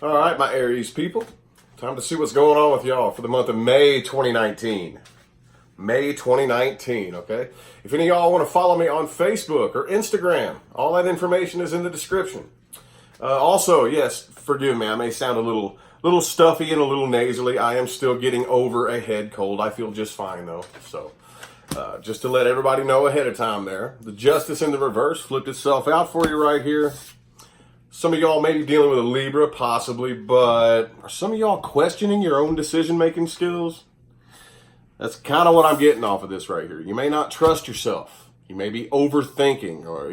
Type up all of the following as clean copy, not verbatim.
All right, my Aries people. Time to see what's going on with y'all for the month of May 2019. May 2019, okay? If any of y'all want to follow me on Facebook or Instagram, all that information is in the description. Also, yes, forgive me, I may sound a little stuffy and a little nasally. I am still getting over a head cold. I feel just fine, though. So, just to let everybody know ahead of time there, the Justice in the reverse flipped itself out for you right here. Some of y'all may be dealing with a Libra, possibly, but are some of y'all questioning your own decision-making skills? That's kind of what I'm getting off of this right here. You may not trust yourself. You may be overthinking, or,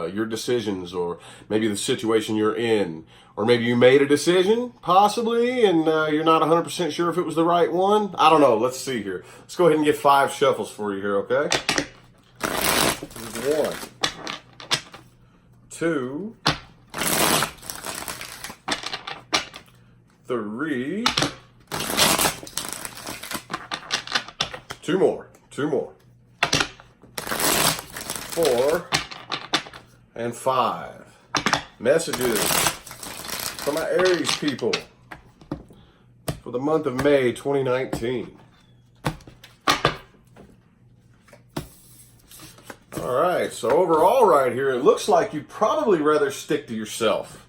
your decisions, or maybe the situation you're in. Or maybe you made a decision, possibly, and you're not 100% sure if it was the right one. I don't know. Let's see here. Let's go ahead and get 5 shuffles for you here, okay? 1, 2, 3, 2 more, 4, and 5. Messages for my Aries people for the month of May 2019. All right, so overall right here, it looks like you'd probably rather stick to yourself.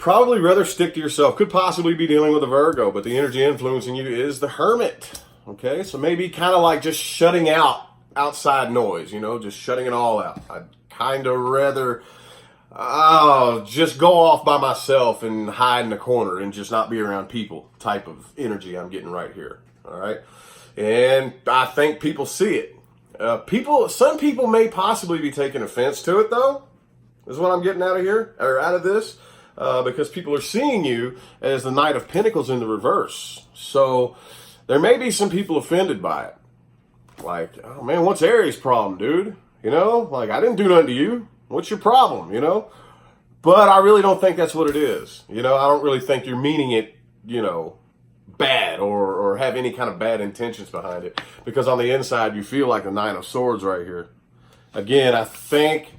Could possibly be dealing with a Virgo, but the energy influencing you is the Hermit. Okay, so maybe kind of like just shutting out outside noise, just shutting it all out. I'd kind of rather just go off by myself and hide in a corner and just not be around people type of energy I'm getting right here. All right, and I think people see it. Some people may possibly be taking offense to it, though, is what I'm getting out of this. Because people are seeing you as the Knight of Pentacles in the reverse. So there may be some people offended by it. Like, oh man, what's Aries' problem, dude? Like, I didn't do nothing to you. What's your problem, But I really don't think that's what it is. I don't really think you're meaning it, bad or have any kind of bad intentions behind it. Because on the inside, you feel like the 9 of Swords right here. Again, I think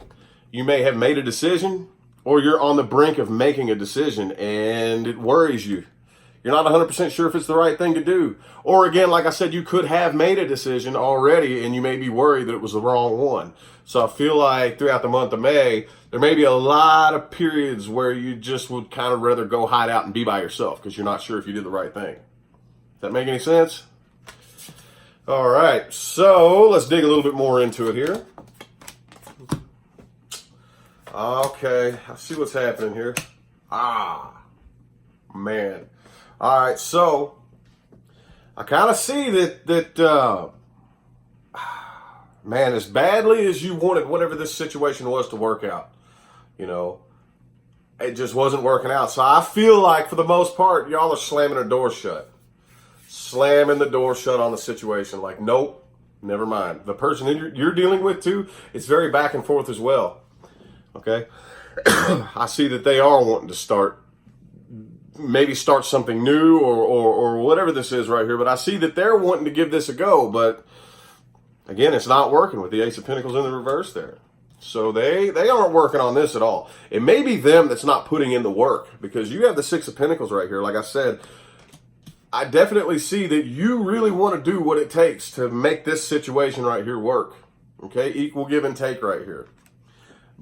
you may have made a decision, or you're on the brink of making a decision and it worries you. You're not 100% sure if it's the right thing to do. Or again, like I said, you could have made a decision already and you may be worried that it was the wrong one. So I feel like throughout the month of May, there may be a lot of periods where you just would kind of rather go hide out and be by yourself because you're not sure if you did the right thing. Does that make any sense? All right, so let's dig a little bit more into it here. Okay, I see what's happening here. Man. All right, so I kind of see that man, as badly as you wanted whatever this situation was to work out, it just wasn't working out. So I feel like for the most part, y'all are slamming the door shut. Slamming the door shut on the situation. Like, nope, never mind. The person you're dealing with too, it's very back and forth as well. Okay, I see that they are wanting to start something new or whatever this is right here. But I see that they're wanting to give this a go. But again, it's not working with the Ace of Pentacles in the reverse there. So they aren't working on this at all. It may be them that's not putting in the work because you have the 6 of Pentacles right here. Like I said, I definitely see that you really want to do what it takes to make this situation right here work. Okay, equal give and take right here.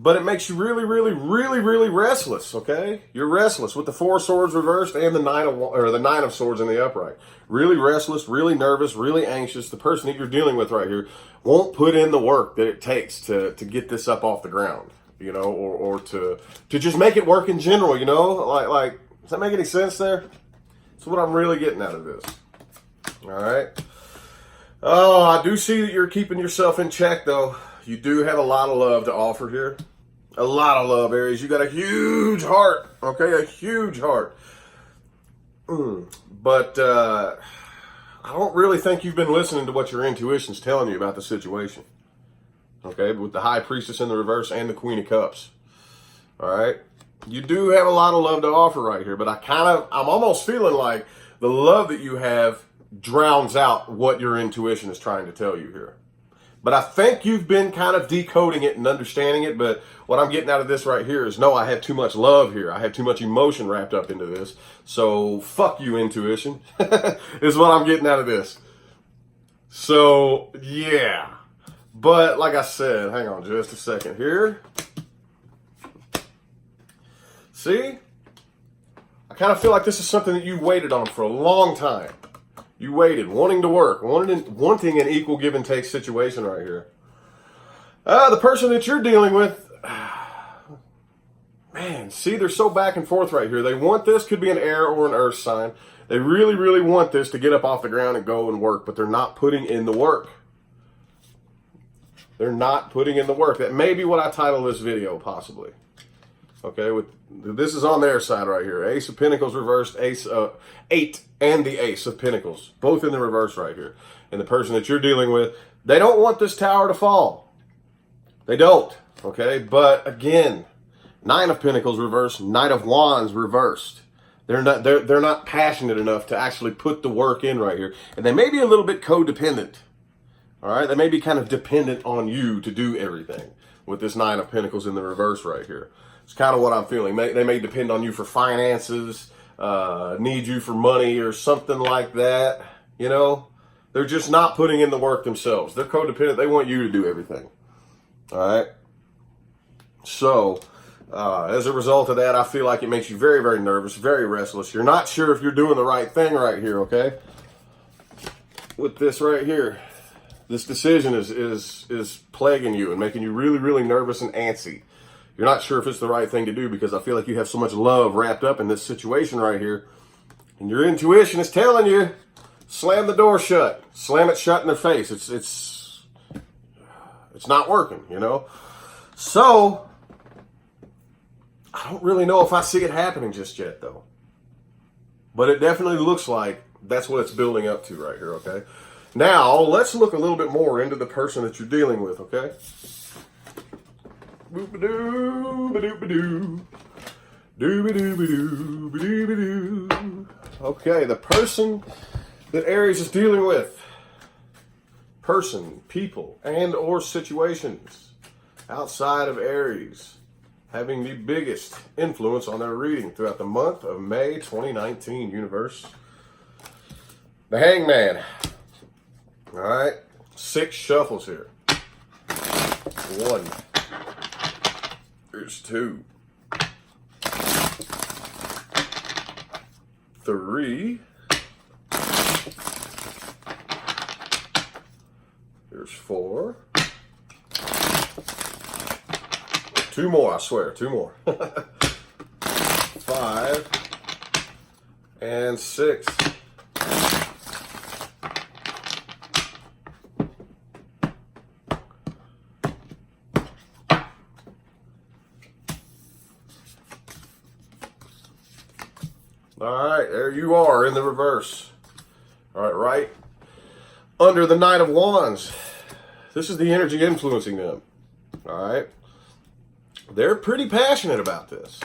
But it makes you really, really, really, really restless, okay? You're restless with the 4 of Swords reversed and the 9 of Swords in the upright. Really restless, really nervous, really anxious. The person that you're dealing with right here won't put in the work that it takes to get this up off the ground, or to just make it work in general, Like, does that make any sense there? That's what I'm really getting out of this. All right? Oh, I do see that you're keeping yourself in check, though. You do have a lot of love to offer here. A lot of love, Aries. You got a huge heart, okay? A huge heart. But I don't really think you've been listening to what your intuition's telling you about the situation. Okay, with the High Priestess in the reverse and the Queen of Cups. All right? You do have a lot of love to offer right here, but I'm almost feeling like the love that you have drowns out what your intuition is trying to tell you here. But I think you've been kind of decoding it and understanding it. But what I'm getting out of this right here is, no, I have too much love here. I have too much emotion wrapped up into this. So fuck you, intuition, is what I'm getting out of this. So, yeah. But like I said, hang on just a second here. See? I kind of feel like this is something that you waited on for a long time. You waited, wanting to work, wanting an equal give and take situation right here. The person that you're dealing with, man, see, they're so back and forth right here. They want this, could be an air or an earth sign. They really, really want this to get up off the ground and go and work, but they're not putting in the work. They're not putting in the work. That may be what I title this video, possibly. Okay, this is on their side right here. Ace of Pentacles reversed, Eight, and the Ace of Pentacles, both in the reverse right here. And the person that you're dealing with, they don't want this tower to fall. They don't, okay? But again, Nine of Pentacles reversed, Knight of Wands reversed. They're not passionate enough to actually put the work in right here. And they may be a little bit codependent. All right, they may be kind of dependent on you to do everything with this Nine of Pentacles in the reverse right here. It's kind of what I'm feeling. They may depend on you for finances, need you for money or something like that. You know, they're just not putting in the work themselves. They're codependent. They want you to do everything. All right. So, as a result of that, I feel like it makes you very, very nervous, very restless. You're not sure if you're doing the right thing right here, okay? With this right here, this decision is plaguing you and making you really, really nervous and antsy. You're not sure if it's the right thing to do because I feel like you have so much love wrapped up in this situation right here. And your intuition is telling you, slam the door shut. Slam it shut in their face. It's not working, you know? So, I don't really know if I see it happening just yet, though. But it definitely looks like that's what it's building up to right here, okay? Now, let's look a little bit more into the person that you're dealing with, okay? Boop-a-doo, ba-doop-a-doo. Doo-ba-doo-ba-doo, ba-doo-ba-doo. Okay, the person that Aries is dealing with. Person, people, and or situations outside of Aries having the biggest influence on their reading throughout the month of May 2019, universe. The Hangman. All right, 6 shuffles here. 1. There's 2. 3. There's 4. 2 more, I swear, 2 more. 5 and 6. All right, there you are in the reverse. All right, right under the Knight of Wands. This is the energy influencing them. All right. They're pretty passionate about this.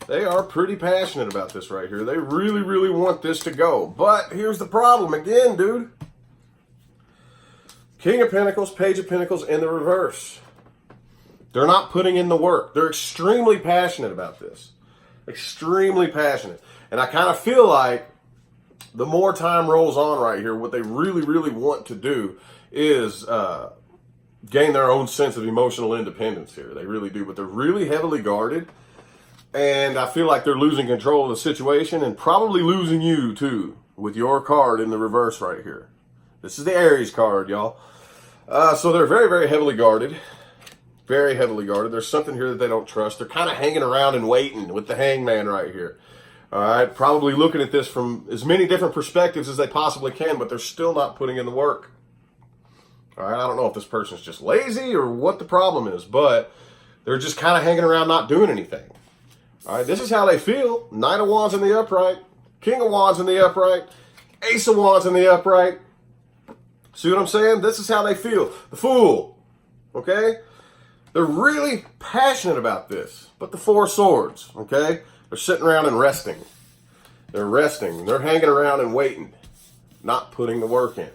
They are pretty passionate about this right here. They really, really want this to go. But here's the problem again, dude. King of Pentacles, Page of Pentacles in the reverse. They're not putting in the work. They're extremely passionate about this. Extremely passionate. And I kind of feel like the more time rolls on right here, what they really, really want to do is gain their own sense of emotional independence here. They really do, but they're really heavily guarded. And I feel like they're losing control of the situation and probably losing you too with your card in the reverse right here. This is the Aries card, y'all. So they're very, very heavily guarded. Very heavily guarded. There's something here that they don't trust. They're kind of hanging around and waiting with the Hangman right here. All right, probably looking at this from as many different perspectives as they possibly can, but they're still not putting in the work. All right, I don't know if this person's just lazy or what the problem is, but they're just kind of hanging around not doing anything. All right, this is how they feel. Knight of Wands in the upright, King of Wands in the upright, Ace of Wands in the upright. See what I'm saying? This is how they feel. The Fool, okay? They're really passionate about this. But the Four of Swords, okay? They're sitting around and resting. They're resting. They're hanging around and waiting, not putting the work in.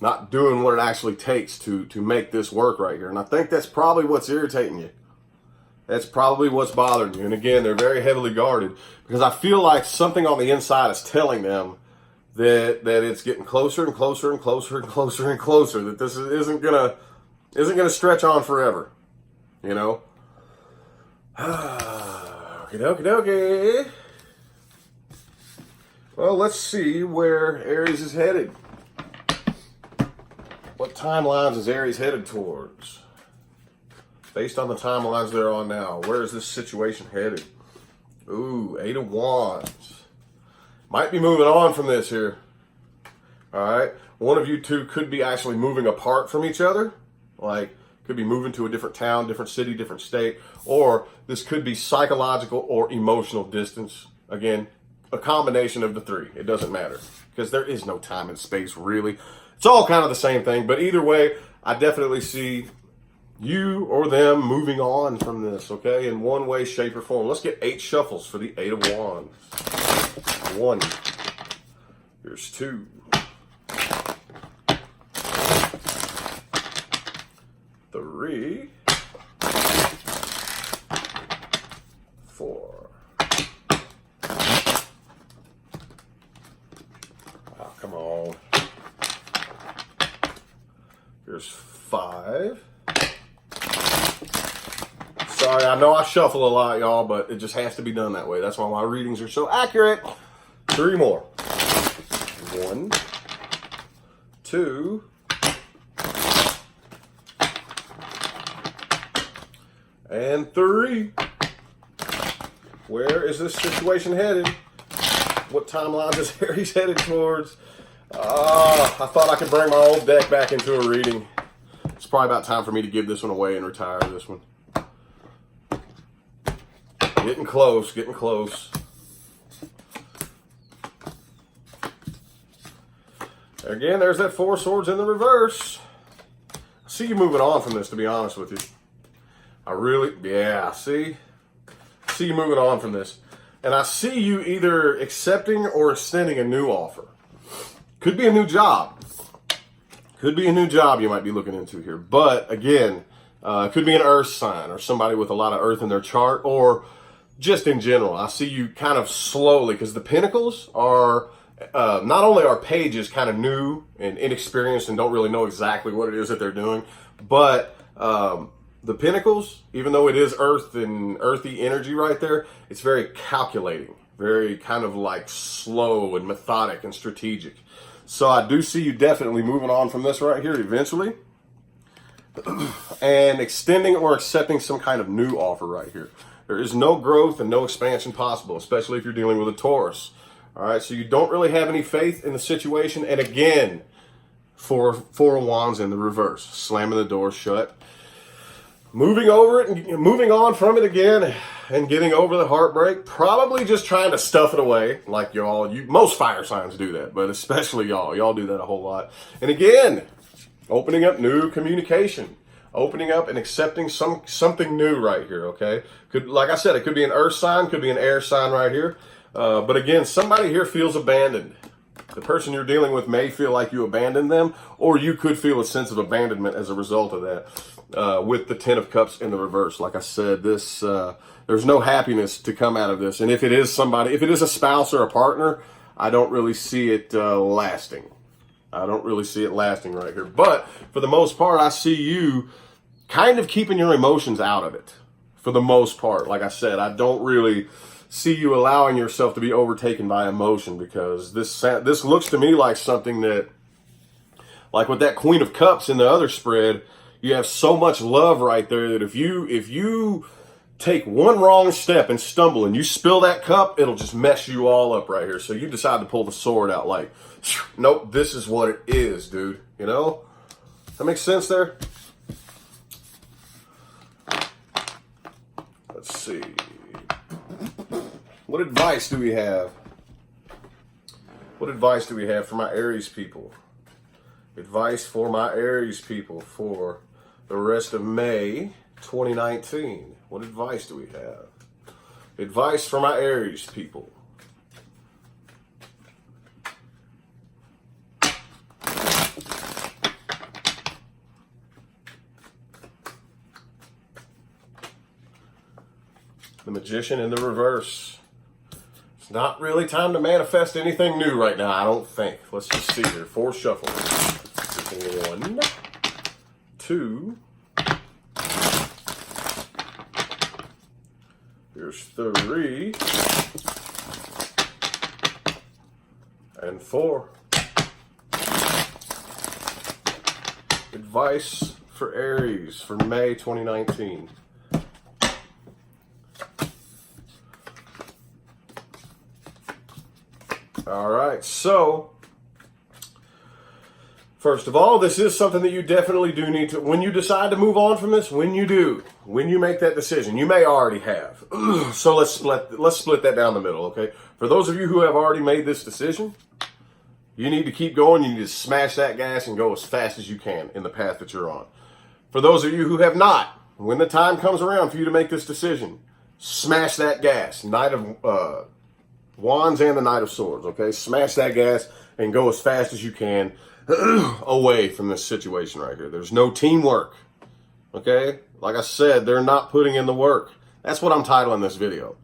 not doing what it actually takes to make this work right here. And I think that's probably what's irritating you. That's probably what's bothering you. And again, they're very heavily guarded because I feel like something on the inside is telling them that it's getting closer and closer and closer and closer and closer, that this isn't gonna stretch on forever. You know? Okie dokie dokie. Well, let's see where Aries is headed. What timelines is Aries headed towards? Based on the timelines they're on now, where is this situation headed? Ooh, 8 of Wands. Might be moving on from this here. All right. One of you two could be actually moving apart from each other. Like, could be moving to a different town, different city, different state. Or this could be psychological or emotional distance. Again, a combination of the three. It doesn't matter. Because there is no time and space, really. It's all kind of the same thing. But either way, I definitely see you or them moving on from this, okay? In one way, shape, or form. Let's get 8 shuffles for the 8 of Wands. 1. Here's 2. 3. 4. Oh, come on. Here's 5. Sorry, I know I shuffle a lot, y'all, but it just has to be done that way. That's why my readings are so accurate. 3 more. 1, 2, and 3. Where is this situation headed? What timeline is Aries headed towards? I thought I could bring my old deck back into a reading. It's probably about time for me to give this one away and retire this one. Getting close, getting close. Again, there's that 4 swords in the reverse. I see you moving on from this, to be honest with you. See you moving on from this. And I see you either accepting or extending a new offer. Could be a new job. Could be a new job you might be looking into here. But again, it could be an earth sign or somebody with a lot of earth in their chart, or just in general. I see you kind of slowly, because the pentacles are, not only are pages kind of new and inexperienced and don't really know exactly what it is that they're doing, but the pentacles, even though it is earth and earthy energy right there, it's very calculating, very kind of like slow and methodic and strategic. So I do see you definitely moving on from this right here eventually and extending or accepting some kind of new offer right here. There is no growth and no expansion possible, especially if you're dealing with a Taurus. All right, so you don't really have any faith in the situation. And again, 4 of Wands in the reverse, slamming the door shut. Moving over it and moving on from it again and getting over the heartbreak. Probably just trying to stuff it away like most fire signs do that, but especially y'all. Y'all do that a whole lot. And again, opening up new communication. Opening up and accepting something new right here, okay? Like I said, it could be an earth sign, could be an air sign right here. But again, somebody here feels abandoned. The person you're dealing with may feel like you abandoned them, or you could feel a sense of abandonment as a result of that. With the 10 of Cups in the reverse. Like I said, there's no happiness to come out of this. And if it is a spouse or a partner, I don't really see it lasting. I don't really see it lasting right here. But for the most part, I see you kind of keeping your emotions out of it. For the most part, like I said, I don't really see you allowing yourself to be overtaken by emotion, because this looks to me like something that, like with that Queen of Cups in the other spread, you have so much love right there that if you take one wrong step and stumble and you spill that cup, it'll just mess you all up right here. So you decide to pull the sword out like, nope, this is what it is, dude. You know? That makes sense there? Let's see. What advice do we have? What advice do we have for my Aries people? Advice for my Aries people for the rest of May 2019. What advice do we have? Advice for my Aries people. Magician in the reverse. It's not really time to manifest anything new right now, I don't think. Let's just see here. 4 shuffles. 1, 2. Here's 3. And 4. Advice for Aries for May 2019. All right, so first of all, this is something that you definitely do need to, when you decide to move on from this, when you make that decision, you may already have. So let's split that down the middle, okay? For those of you who have already made this decision, you need to keep going. You need to smash that gas and go as fast as you can in the path that you're on. For those of you who have not, when the time comes around for you to make this decision, smash that gas. Knight of Wands and the Knight of Swords, okay? Smash that gas and go as fast as you can away from this situation right here. There's no teamwork, okay? Like I said, they're not putting in the work. That's what I'm titling this video.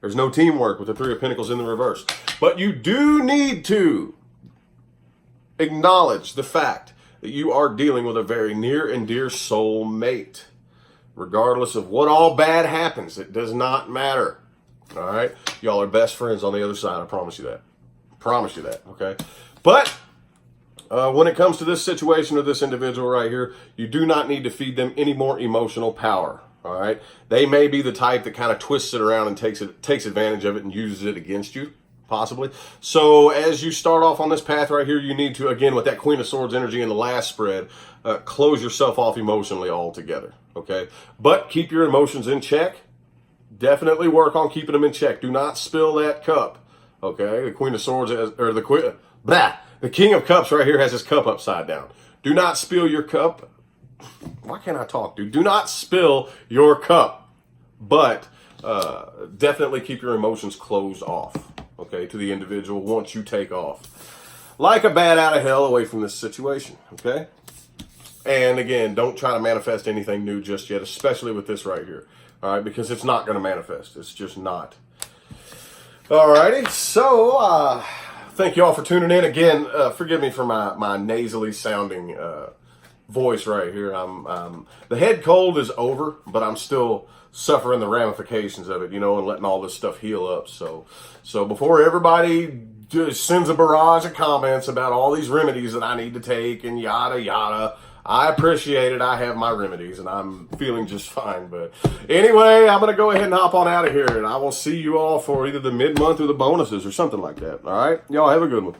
There's no teamwork with the 3 of Pentacles in the reverse. But you do need to acknowledge the fact that you are dealing with a very near and dear soul mate. Regardless of what all bad happens, it does not matter. All right? Y'all are best friends on the other side. I promise you that. Promise you that, okay? But when it comes to this situation or this individual right here, you do not need to feed them any more emotional power. All right? They may be the type that kind of twists it around and takes advantage of it and uses it against you, possibly. So as you start off on this path right here, you need to, again, with that Queen of Swords energy in the last spread, close yourself off emotionally altogether, okay? But keep your emotions in check. Definitely work on keeping them in check. Do not spill that cup, okay? The Queen of Swords, or the King of Cups right here has his cup upside down. Do not spill your cup. Why can't I talk, dude? Do not spill your cup, but definitely keep your emotions closed off, okay, to the individual once you take off. Like a bat out of hell away from this situation, okay? And again, don't try to manifest anything new just yet, especially with this right here, all right, because it's not going to manifest. It's just not. All righty, so thank you all for tuning in. Again, forgive me for my nasally sounding voice right here. The head cold is over, but I'm still suffering the ramifications of it, you know, and letting all this stuff heal up. So before everybody just sends a barrage of comments about all these remedies that I need to take and yada yada, I appreciate it. I have my remedies and I'm feeling just fine. But anyway, I'm going to go ahead and hop on out of here, and I will see you all for either the mid-month or the bonuses or something like that. All right? Y'all have a good one.